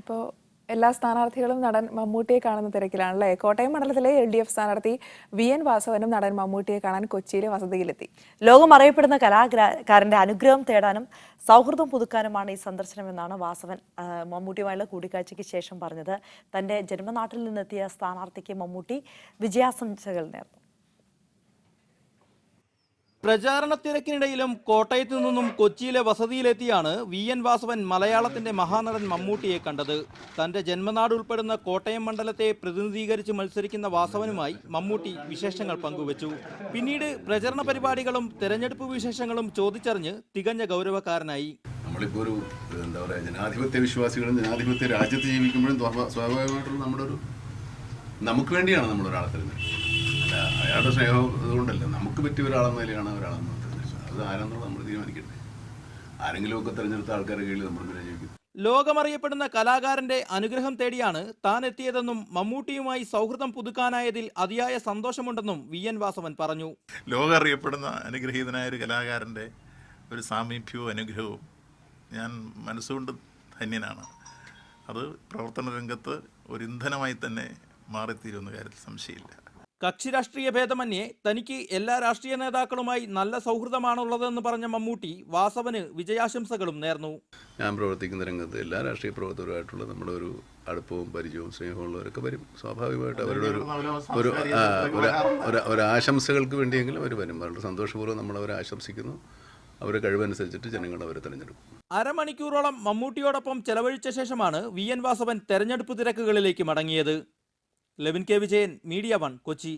ഇപ്പോൾ എല്ലാ സ്ഥാനാർത്ഥികളും നടൻ മമ്മൂട്ടിയെ കാണുന്ന തിരക്കിലാണല്ലേ. കോട്ടയം മണ്ഡലത്തിലെ LDF സ്ഥാനാർത്ഥി VN വാസവനും നടൻ മമ്മൂട്ടിയെ കാണാൻ കൊച്ചിയിലെ വസതിയിലെത്തി. ലോകം അറിയപ്പെടുന്ന കലാകാരന്റെ അനുഗ്രഹം തേടാനും സൗഹൃദം പുതുക്കാനുമാണ് ഈ സന്ദർശനമെന്നാണ് വാസവൻ മമ്മൂട്ടിയുമായുള്ള കൂടിക്കാഴ്ചയ്ക്ക് ശേഷം പറഞ്ഞത്. തന്റെ ജന്മനാട്ടിൽ നിന്നെത്തിയ സ്ഥാനാർത്ഥിക്ക് മമ്മൂട്ടി വിജയാശംസകൾ നേർന്നു. പ്രചാരണ തിരക്കിനിടയിലും കോട്ടയത്തു നിന്നും കൊച്ചിയിലെ വസതിയിലെത്തിയാണ് VN വാസവൻ മലയാളത്തിന്റെ മഹാനടൻ മമ്മൂട്ടിയെ കണ്ടത്. തന്റെ ജന്മനാട് ഉൾപ്പെടുന്ന കോട്ടയം മണ്ഡലത്തെ പ്രതിനിധീകരിച്ച് മത്സരിക്കുന്ന വാസവനുമായി മമ്മൂട്ടി വിശേഷങ്ങൾ പങ്കുവച്ചു. പിന്നീട് പ്രചരണ പരിപാടികളും തെരഞ്ഞെടുപ്പ് വിശേഷങ്ങളും ചോദിച്ചറിഞ്ഞ് തികഞ്ഞ ഗൗരവക്കാരനായി. നമ്മളിപ്പോൾ ഒരു എന്താ പറയുക, ജനാധിപത്യ വിശ്വാസികളും ജനാധിപത്യ രാജ്യത്ത് ജീവിക്കുമ്പോഴും സ്വാഭാവികമായിട്ടുള്ള നമുക്ക് വേണ്ടിയാണ് നമ്മളൊരാളെ തിരഞ്ഞെടുക്കുന്നത്. അല്ല അയാളുടെ സ്നേഹം അതുകൊണ്ടല്ല, നമുക്ക് പറ്റിയ ഒരാളെന്ന നിലയാണ് ഒരാളെന്ന് തിരഞ്ഞെടുത്തത്. അത് ആരെന്നുള്ളത് നമ്മൾ തീരുമാനിക്കട്ടെ. ആരെങ്കിലുമൊക്കെ തിരഞ്ഞെടുത്ത ആൾക്കാരുടെ കീഴിൽ നമ്മൾ ജീവിക്കും. ലോകമറിയപ്പെടുന്ന കലാകാരന്റെ അനുഗ്രഹം തേടിയാണ് താൻ എത്തിയതെന്നും മമ്മൂട്ടിയുമായി സൗഹൃദം പുതുക്കാനായതിൽ അതിയായ സന്തോഷമുണ്ടെന്നും VN വാസവൻ പറഞ്ഞു. ലോകം അറിയപ്പെടുന്ന അനുഗ്രഹീതനായ ഒരു കലാകാരന്റെ ഒരു സാമീപ്യവും അനുഗ്രഹവും ഞാൻ മനസ്സുകൊണ്ട് ധന്യനാണ്. അത് പ്രവർത്തന രംഗത്ത് ഒരു ഇന്ധനമായി തന്നെ മാറിത്തീരുന്ന കാര്യത്തിൽ സംശയമില്ല. കക്ഷി രാഷ്ട്രീയ ഭേദമന്യേ തനിക്ക് എല്ലാ രാഷ്ട്രീയ നേതാക്കളുമായി നല്ല സൗഹൃദമാണുള്ളതെന്ന് പറഞ്ഞ മമ്മൂട്ടി വാസവന് വിജയാശംസകളും നേർന്നു. ഞാൻ പ്രവർത്തിക്കുന്ന രംഗത്ത് എല്ലാ രാഷ്ട്രീയ പ്രവർത്തകരുമായിട്ടുള്ള നമ്മുടെ ഒരു അടുപ്പവും പരിചയവും സ്നേഹവും ഉള്ളവരൊക്കെ വരും. സ്വാഭാവികമായിട്ട് അവരുടെ ഒരു ആശംസകൾക്ക് വേണ്ടിയെങ്കിലും അവർ വരും. വളരെ സന്തോഷപൂർവ്വം നമ്മളവരെ ആശംസിക്കുന്നു. അവരുടെ കഴിവനുസരിച്ചിട്ട് ജനങ്ങൾ അവരെ തിരഞ്ഞെടുക്കും. അരമണിക്കൂറോളം മമ്മൂട്ടിയോടൊപ്പം ചെലവഴിച്ച ശേഷമാണ് VN വാസവൻ തെരഞ്ഞെടുപ്പ് തിരക്കുകളിലേക്ക് മടങ്ങിയത്. Levin K Vijayan, media 1, Kochi.